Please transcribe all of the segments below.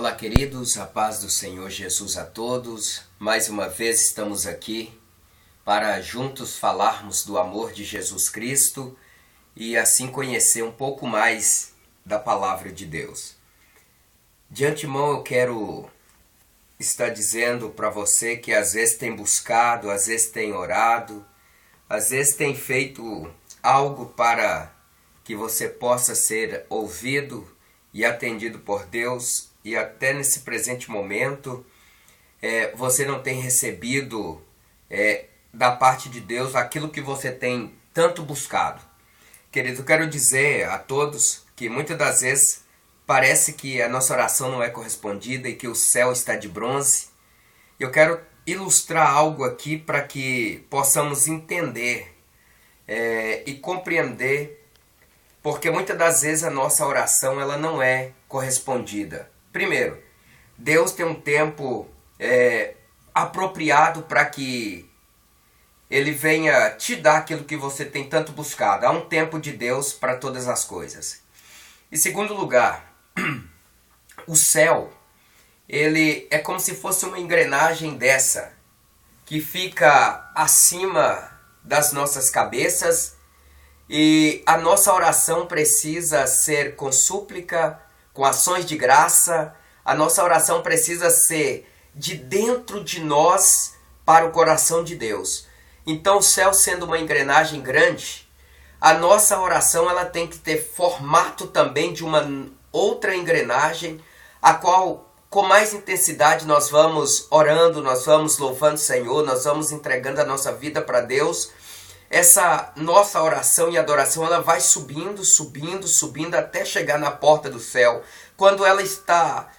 Olá, queridos, a paz do Senhor Jesus a todos. Mais uma vez estamos aqui para juntos falarmos do amor de Jesus Cristo e assim conhecer um pouco mais da palavra de Deus. De antemão eu quero estar dizendo para você que às vezes tem buscado, às vezes tem orado, às vezes tem feito algo para que você possa ser ouvido e atendido por Deus, e até nesse presente momento você não tem recebido da parte de Deus aquilo que você tem tanto buscado. Querido, eu quero dizer a todos que muitas das vezes parece que a nossa oração não é correspondida e que o céu está de bronze. Eu quero ilustrar algo aqui para que possamos entender e compreender, porque muitas das vezes a nossa oração ela não é correspondida. Primeiro, Deus tem um tempo apropriado para que Ele venha te dar aquilo que você tem tanto buscado. Há um tempo de Deus para todas as coisas. Em segundo lugar, o céu, ele é como se fosse uma engrenagem dessa, que fica acima das nossas cabeças, e a nossa oração precisa ser com súplica, com ações de graça. A nossa oração precisa ser de dentro de nós para o coração de Deus. Então, o céu sendo uma engrenagem grande, a nossa oração ela tem que ter formato também de uma outra engrenagem, a qual com mais intensidade nós vamos orando, nós vamos louvando o Senhor, nós vamos entregando a nossa vida para Deus. Essa nossa oração e adoração ela vai subindo, subindo, subindo até chegar na porta do céu. Quando ela está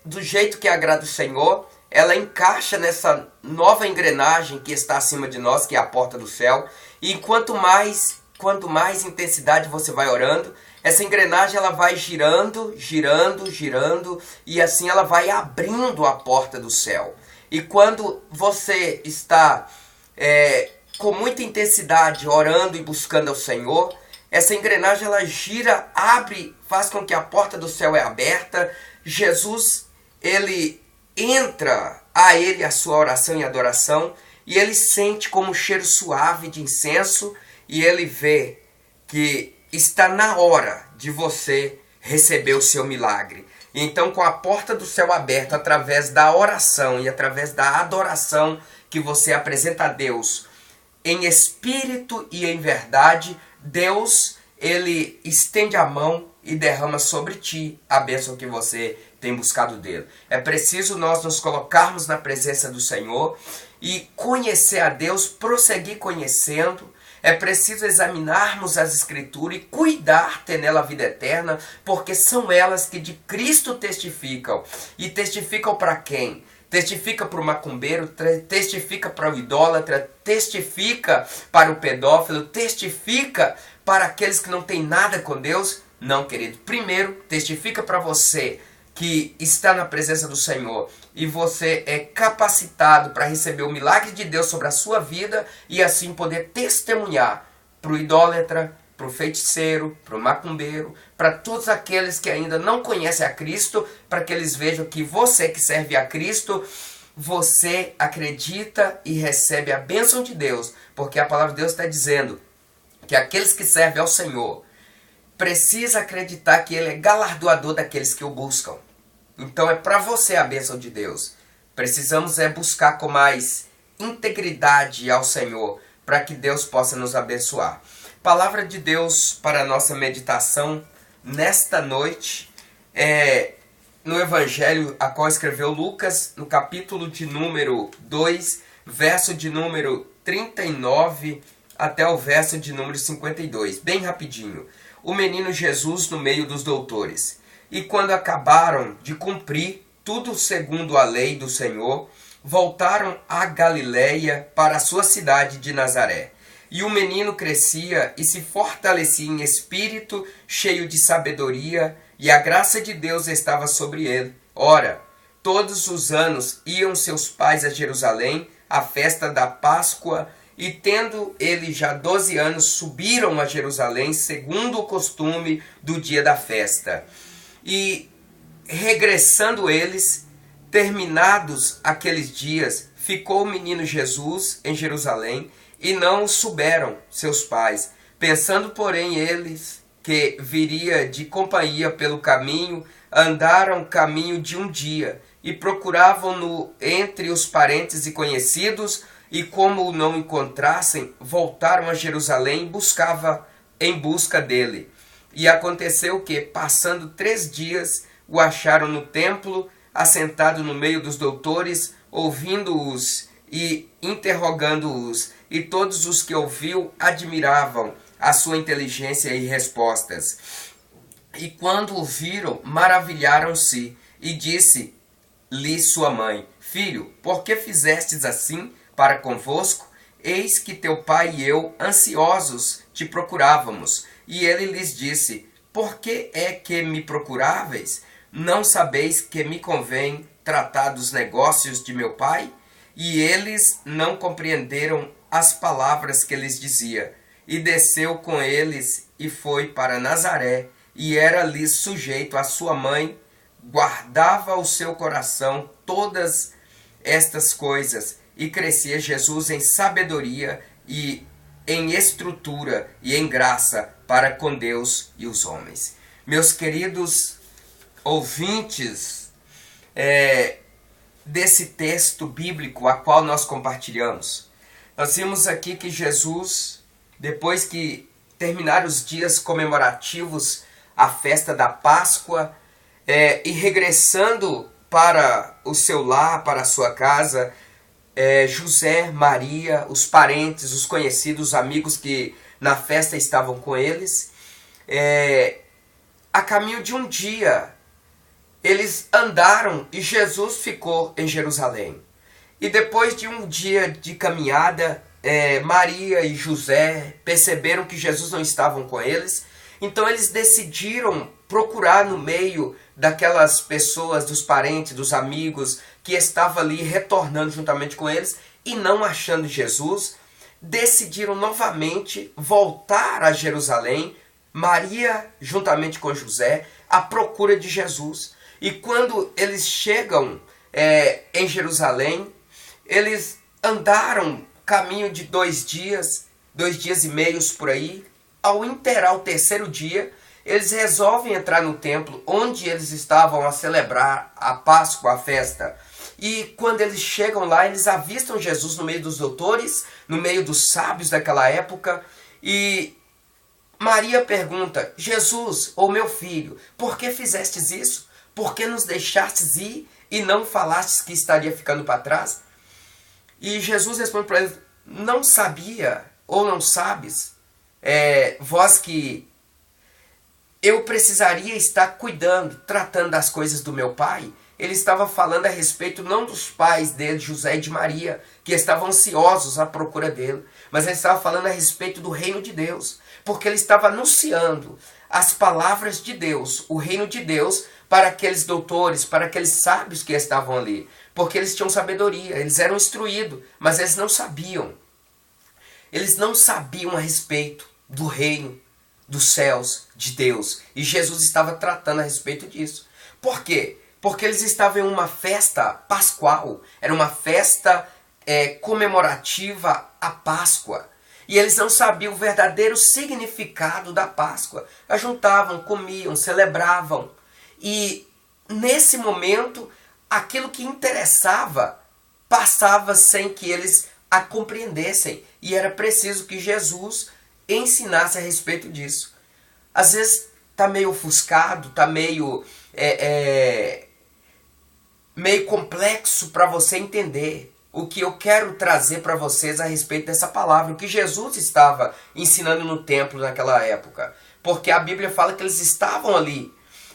do jeito que agrada o Senhor, ela encaixa nessa nova engrenagem que está acima de nós, que é a porta do céu. E quanto mais intensidade você vai orando, essa engrenagem ela vai girando, girando, girando, e assim ela vai abrindo a porta do céu. E quando você está com muita intensidade orando e buscando ao Senhor, essa engrenagem ela gira, abre, faz com que a porta do céu é aberta. Jesus, ele entra a ele a sua oração e adoração, e ele sente como um cheiro suave de incenso, e ele vê que está na hora de você receber o seu milagre. Então, com a porta do céu aberta, através da oração e através da adoração que você apresenta a Deus, em espírito e em verdade, Deus, ele estende a mão e derrama sobre ti a bênção que você tem buscado dele. É preciso nós nos colocarmos na presença do Senhor e conhecer a Deus, prosseguir conhecendo. É preciso examinarmos as Escrituras e cuidar ter nela a vida eterna, porque são elas que de Cristo testificam. E testificam para quem? Testifica para o macumbeiro, testifica para o idólatra, testifica para o pedófilo, testifica para aqueles que não têm nada com Deus? Não, querido. Primeiro, testifica para você que está na presença do Senhor e você é capacitado para receber o milagre de Deus sobre a sua vida e assim poder testemunhar para o idólatra, para o feiticeiro, para o macumbeiro, para todos aqueles que ainda não conhecem a Cristo, para que eles vejam que você que serve a Cristo, você acredita e recebe a bênção de Deus, porque a palavra de Deus está dizendo que aqueles que servem ao Senhor precisam acreditar que Ele é galardoador daqueles que o buscam. Então é para você a bênção de Deus. Precisamos buscar com mais integridade ao Senhor, para que Deus possa nos abençoar. Palavra de Deus para a nossa meditação nesta noite no Evangelho a qual escreveu Lucas, no capítulo de número 2, verso de número 39 até o verso de número 52. Bem rapidinho. O menino Jesus no meio dos doutores. E quando acabaram de cumprir tudo segundo a lei do Senhor, voltaram a Galiléia para a sua cidade de Nazaré. E o menino crescia e se fortalecia em espírito, cheio de sabedoria, e a graça de Deus estava sobre ele. Ora, todos os anos iam seus pais a Jerusalém, à festa da Páscoa, e tendo ele já 12 anos, subiram a Jerusalém, segundo o costume do dia da festa. E regressando eles, terminados aqueles dias, ficou o menino Jesus em Jerusalém, e não o souberam seus pais. Pensando, porém, eles que viria de companhia pelo caminho, andaram caminho de um dia, e procuravam-no entre os parentes e conhecidos, e como o não encontrassem, voltaram a Jerusalém em busca dele. E aconteceu que, passando 3 dias, o acharam no templo, assentado no meio dos doutores, ouvindo-os e interrogando-os, e todos os que ouviu admiravam a sua inteligência e respostas. E quando o viram, maravilharam-se, e disse-lhe sua mãe: Filho, por que fizestes assim para convosco? Eis que teu pai e eu, ansiosos, te procurávamos. E ele lhes disse: Por que é que me procuráveis? Não sabeis que me convém tratar dos negócios de meu pai? E eles não compreenderam as palavras que lhes dizia. E desceu com eles e foi para Nazaré, e era-lhe sujeito a sua mãe, guardava o seu coração todas estas coisas, e crescia Jesus em sabedoria e em estrutura e em graça para com Deus e os homens. Meus queridos ouvintes desse texto bíblico a qual nós compartilhamos, nós vimos aqui que Jesus, depois que terminaram os dias comemorativos, a festa da Páscoa, e regressando para o seu lar, para a sua casa, José, Maria, os parentes, os conhecidos, os amigos que na festa estavam com eles, a caminho de um dia, eles andaram e Jesus ficou em Jerusalém. E depois de um dia de caminhada, Maria e José perceberam que Jesus não estava com eles, então eles decidiram procurar no meio daquelas pessoas, dos parentes, dos amigos que estavam ali retornando juntamente com eles e não achando Jesus, decidiram novamente voltar a Jerusalém, Maria juntamente com José, à procura de Jesus. E quando eles chegam em Jerusalém, eles andaram caminho de 2 dias, 2 dias e meio por aí. Ao inteirar o 3º dia, eles resolvem entrar no templo onde eles estavam a celebrar a Páscoa, a festa. E quando eles chegam lá, eles avistam Jesus no meio dos doutores, no meio dos sábios daquela época. E Maria pergunta: Jesus, ou meu filho, por que fizestes isso? Por que nos deixastes ir e não falastes que estaria ficando para trás? E Jesus responde para eles: não sabia ou não sabes, vós que eu precisaria estar cuidando, tratando das coisas do meu pai? Ele estava falando a respeito não dos pais dele, José e de Maria, que estavam ansiosos à procura dele, mas ele estava falando a respeito do reino de Deus, porque ele estava anunciando as palavras de Deus, o reino de Deus, para aqueles doutores, para aqueles sábios que estavam ali, porque eles tinham sabedoria, eles eram instruídos, mas eles não sabiam. Eles não sabiam a respeito do reino dos céus de Deus. E Jesus estava tratando a respeito disso. Por quê? Porque eles estavam em uma festa pascual. Era uma festa comemorativa à Páscoa. E eles não sabiam o verdadeiro significado da Páscoa. Ajuntavam, comiam, celebravam. E nesse momento, aquilo que interessava passava sem que eles a compreendessem. E era preciso que Jesus ensinasse a respeito disso. Às vezes está meio ofuscado, está meio complexo para você entender o que eu quero trazer para vocês a respeito dessa palavra, o que Jesus estava ensinando no templo naquela época. Porque a Bíblia fala que eles estavam ali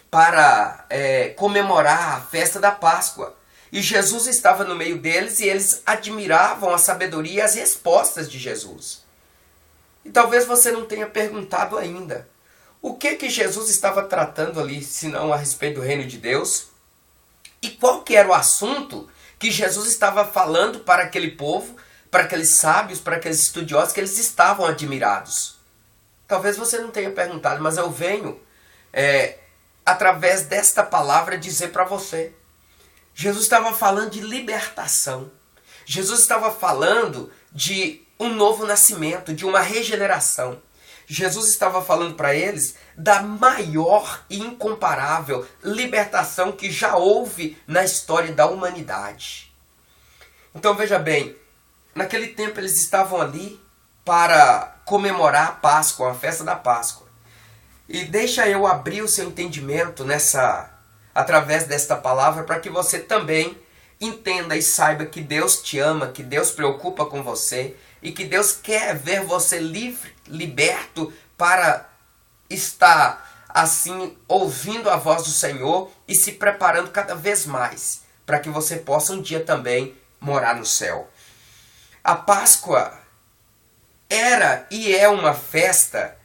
para comemorar a festa da Páscoa. E Jesus estava no meio deles e eles admiravam a sabedoria e as respostas de Jesus. E talvez você não tenha perguntado ainda, o que Jesus estava tratando ali, senão a respeito do reino de Deus? E qual que era o assunto que Jesus estava falando para aquele povo, para aqueles sábios, para aqueles estudiosos, que eles estavam admirados? Talvez você não tenha perguntado, mas eu venho através desta palavra, dizer para você. Jesus estava falando de libertação. Jesus estava falando de um novo nascimento, de uma regeneração. Jesus estava falando para eles da maior e incomparável libertação que já houve na história da humanidade. Então veja bem, naquele tempo eles estavam ali para comemorar a Páscoa, a festa da Páscoa. E deixa eu abrir o seu entendimento através desta palavra para que você também entenda e saiba que Deus te ama, que Deus preocupa com você e que Deus quer ver você livre, liberto para estar assim ouvindo a voz do Senhor e se preparando cada vez mais para que você possa um dia também morar no céu. A Páscoa era e é uma festa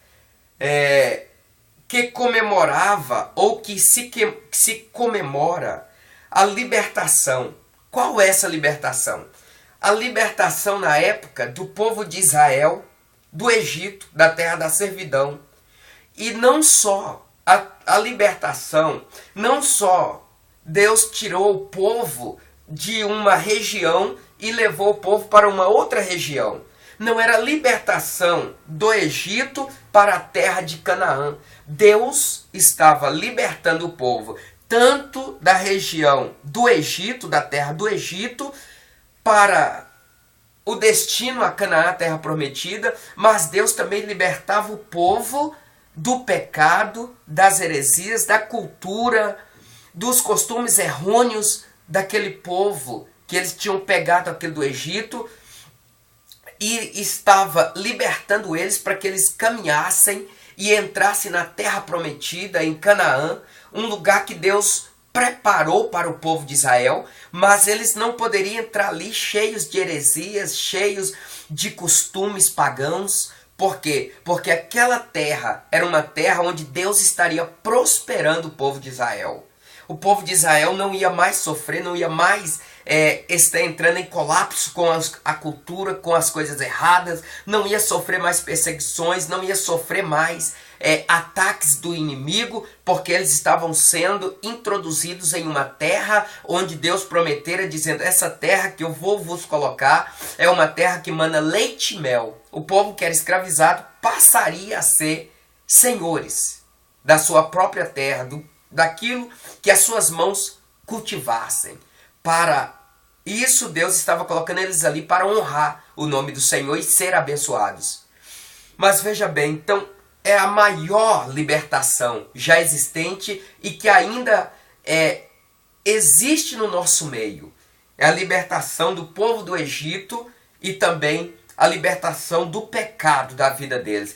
que comemorava ou que se comemora a libertação. Qual é essa libertação? A libertação na época do povo de Israel, do Egito, da terra da servidão. E não só a libertação, não só Deus tirou o povo de uma região e levou o povo para uma outra região. Não era libertação do Egito para a terra de Canaã. Deus estava libertando o povo tanto da região do Egito, da terra do Egito, para o destino a Canaã, a terra prometida, mas Deus também libertava o povo do pecado, das heresias, da cultura, dos costumes errôneos daquele povo que eles tinham pegado aquele do Egito e estava libertando eles para que eles caminhassem e entrassem na terra prometida, em Canaã, um lugar que Deus preparou para o povo de Israel, mas eles não poderiam entrar ali cheios de heresias, cheios de costumes pagãos. Por quê? Porque aquela terra era uma terra onde Deus estaria prosperando o povo de Israel. O povo de Israel não ia mais sofrer, não ia mais estar entrando em colapso com a cultura, com as coisas erradas, não ia sofrer mais perseguições, não ia sofrer mais ataques do inimigo, porque eles estavam sendo introduzidos em uma terra onde Deus prometera, dizendo: essa terra que eu vou vos colocar é uma terra que mana leite e mel. O povo que era escravizado passaria a ser senhores da sua própria terra, daquilo que as suas mãos cultivassem. Para isso, Deus estava colocando eles ali para honrar o nome do Senhor e ser abençoados. Mas veja bem, então é a maior libertação já existente e que ainda existe no nosso meio. É a libertação do povo do Egito e também a libertação do pecado da vida deles.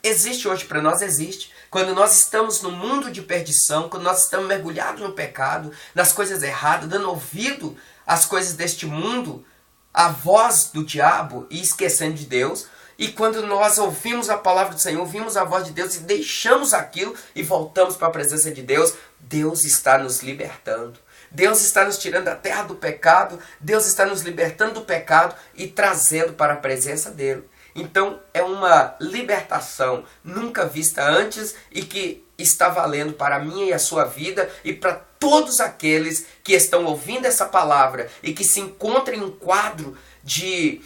Existe hoje para nós? Existe. Quando nós estamos no mundo de perdição, quando nós estamos mergulhados no pecado, nas coisas erradas, dando ouvido às coisas deste mundo, à voz do diabo e esquecendo de Deus. E quando nós ouvimos a palavra do Senhor, ouvimos a voz de Deus e deixamos aquilo e voltamos para a presença de Deus, Deus está nos libertando. Deus está nos tirando da terra do pecado, Deus está nos libertando do pecado e trazendo para a presença dele. Então é uma libertação nunca vista antes e que está valendo para a minha e a sua vida e para todos aqueles que estão ouvindo essa palavra e que se encontram em um quadro de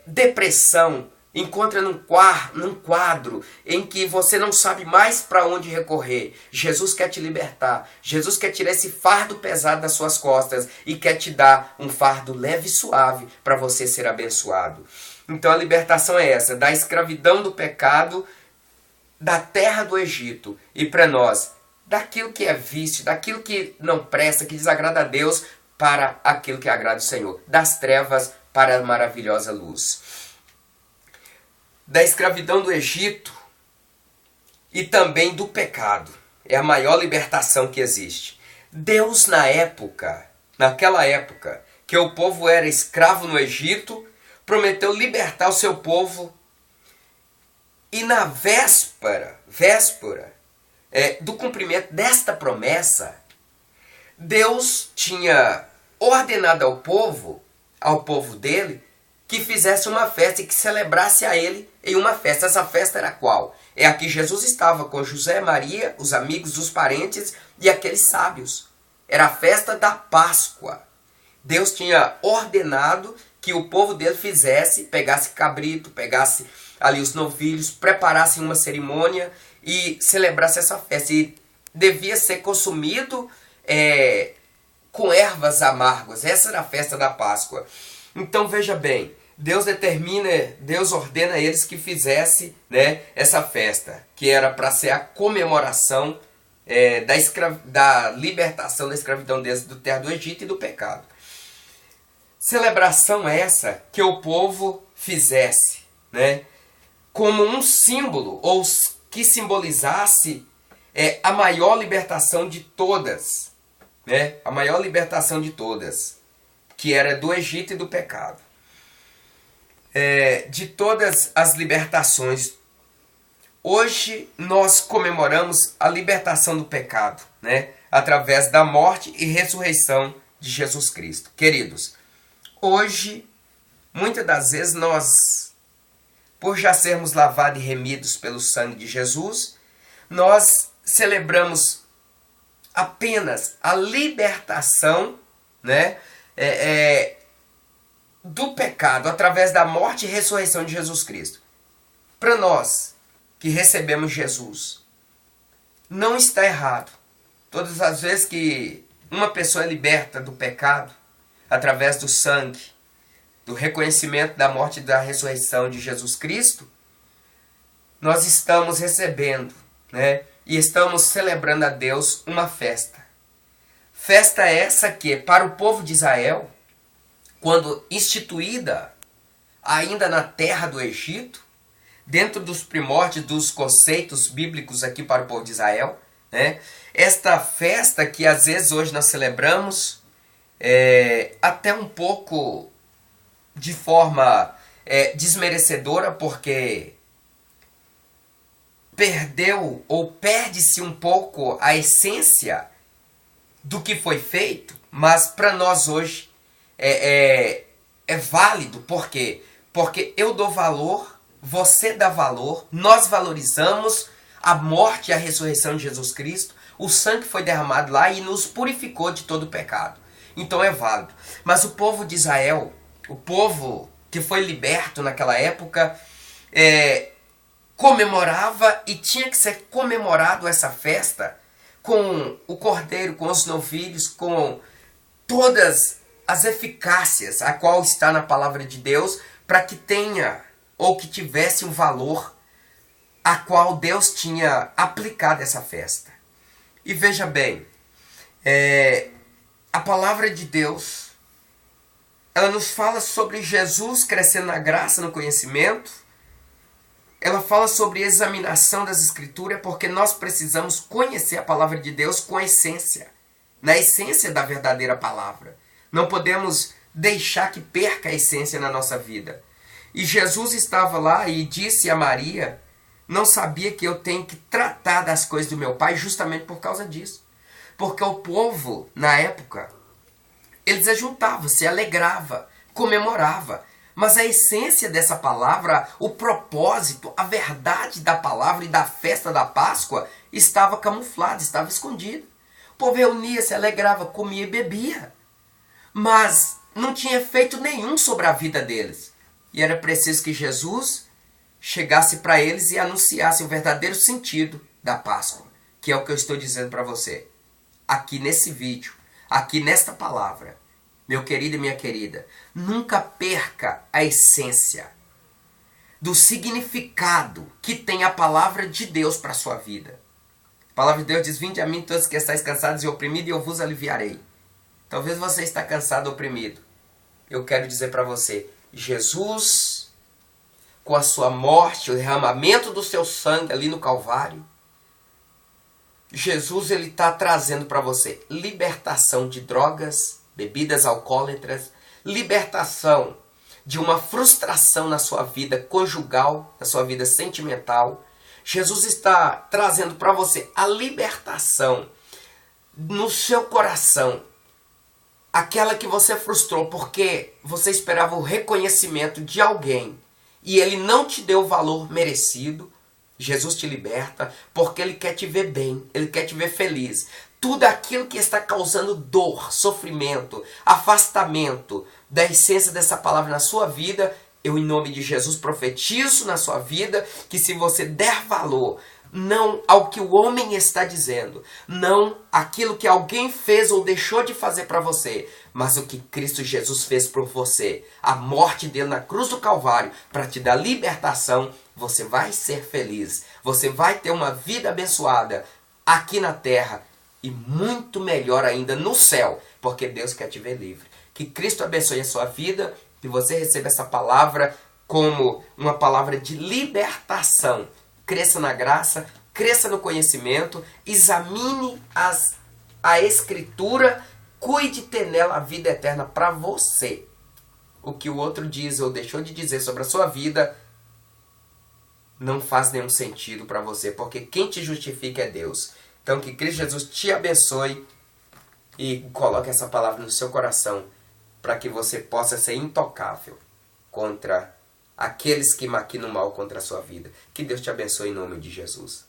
depressão, encontra num quadro em que você não sabe mais para onde recorrer. Jesus quer te libertar. Jesus quer tirar esse fardo pesado das suas costas e quer te dar um fardo leve e suave para você ser abençoado. Então a libertação é essa, da escravidão do pecado, da terra do Egito e para nós, daquilo que é vício, daquilo que não presta, que desagrada a Deus, para aquilo que agrada o Senhor, das trevas para a maravilhosa luz. Da escravidão do Egito e também do pecado. É a maior libertação que existe. Deus naquela época, que o povo era escravo no Egito, prometeu libertar o seu povo. E na véspera do cumprimento desta promessa, Deus tinha ordenado ao povo dele, que fizesse uma festa e que celebrasse a ele em uma festa. Essa festa era qual? É a que Jesus estava com José, Maria, os amigos, os parentes e aqueles sábios. Era a festa da Páscoa. Deus tinha ordenado que o povo dele pegasse cabrito, pegasse ali os novilhos, preparasse uma cerimônia e celebrasse essa festa. E devia ser consumido com ervas amargas. Essa era a festa da Páscoa. Então veja bem, Deus ordena a eles que fizesse, né, essa festa, que era para ser a comemoração da libertação da escravidão deles do terra do Egito e do pecado. Celebração essa que o povo fizesse, né, como um símbolo, ou que simbolizasse a maior libertação de todas, né, a maior libertação de todas, que era do Egito e do pecado. De todas as libertações, hoje nós comemoramos a libertação do pecado, né, através da morte e ressurreição de Jesus Cristo. Queridos, hoje, muitas das vezes nós, por já sermos lavados e remidos pelo sangue de Jesus, nós celebramos apenas a libertação, né, do pecado através da morte e ressurreição de Jesus Cristo. Para nós que recebemos Jesus, não está errado. Todas as vezes que uma pessoa é liberta do pecado, através do sangue, do reconhecimento da morte e da ressurreição de Jesus Cristo, nós estamos recebendo, né, e estamos celebrando a Deus uma festa. Festa essa que, para o povo de Israel, quando instituída ainda na terra do Egito, dentro dos primórdios dos conceitos bíblicos aqui para o povo de Israel, né, esta festa que às vezes hoje nós celebramos, até um pouco de forma desmerecedora, porque perdeu ou perde-se um pouco a essência do que foi feito, mas para nós hoje é válido. Por quê? Porque eu dou valor, você dá valor, nós valorizamos a morte e a ressurreição de Jesus Cristo, o sangue foi derramado lá e nos purificou de todo pecado. Então é válido. Mas o povo de Israel, o povo que foi liberto naquela época, comemorava, e tinha que ser comemorado essa festa com o cordeiro, com os novilhos, com todas as eficácias a qual está na palavra de Deus, para que tenha ou que tivesse um valor a qual Deus tinha aplicado essa festa. E veja bem, a palavra de Deus, ela nos fala sobre Jesus crescendo na graça, no conhecimento. Ela fala sobre examinação das Escrituras, porque nós precisamos conhecer a palavra de Deus com a essência, na essência da verdadeira palavra. Não podemos deixar que perca a essência na nossa vida. E Jesus estava lá e disse a Maria: não sabia que eu tenho que tratar das coisas do meu Pai, justamente por causa disso. Porque o povo, na época, eles ajuntavam, se alegrava, comemorava. Mas a essência dessa palavra, o propósito, a verdade da palavra e da festa da Páscoa estava camuflada, estava escondida. O povo reunia, se alegrava, comia e bebia. Mas não tinha efeito nenhum sobre a vida deles. E era preciso que Jesus chegasse para eles e anunciasse o verdadeiro sentido da Páscoa, que é o que eu estou dizendo para você, aqui nesse vídeo, aqui nesta palavra. Meu querido e minha querida, nunca perca a essência do significado que tem a palavra de Deus para a sua vida. A palavra de Deus diz: vinde a mim todos que estáis cansados e oprimidos, e eu vos aliviarei. Talvez você está cansado ou oprimido. Eu quero dizer para você, Jesus, com a sua morte, o derramamento do seu sangue ali no Calvário, Jesus, ele está trazendo para você libertação de drogas, bebidas alcoólatras, libertação de uma frustração na sua vida conjugal, na sua vida sentimental. Jesus está trazendo para você a libertação no seu coração aquela que você frustrou porque você esperava o reconhecimento de alguém e ele não te deu o valor merecido, Jesus te liberta porque ele quer te ver bem, ele quer te ver feliz. Tudo aquilo que está causando dor, sofrimento, afastamento da essência dessa palavra na sua vida, eu em nome de Jesus profetizo na sua vida que se você der valor não ao que o homem está dizendo, não aquilo que alguém fez ou deixou de fazer para você, mas o que Cristo Jesus fez por você, a morte dele na cruz do Calvário para te dar libertação, você vai ser feliz, você vai ter uma vida abençoada aqui na terra e muito melhor ainda no céu, porque Deus quer te ver livre. Que Cristo abençoe a sua vida, que você receba essa palavra como uma palavra de libertação. Cresça na graça, cresça no conhecimento, examine a Escritura, cuide de ter nela a vida eterna para você. O que o outro diz ou deixou de dizer sobre a sua vida não faz nenhum sentido para você, porque quem te justifica é Deus. Então que Cristo Jesus te abençoe e coloque essa palavra no seu coração para que você possa ser intocável contra aqueles que maquinam mal contra a sua vida. Que Deus te abençoe em nome de Jesus.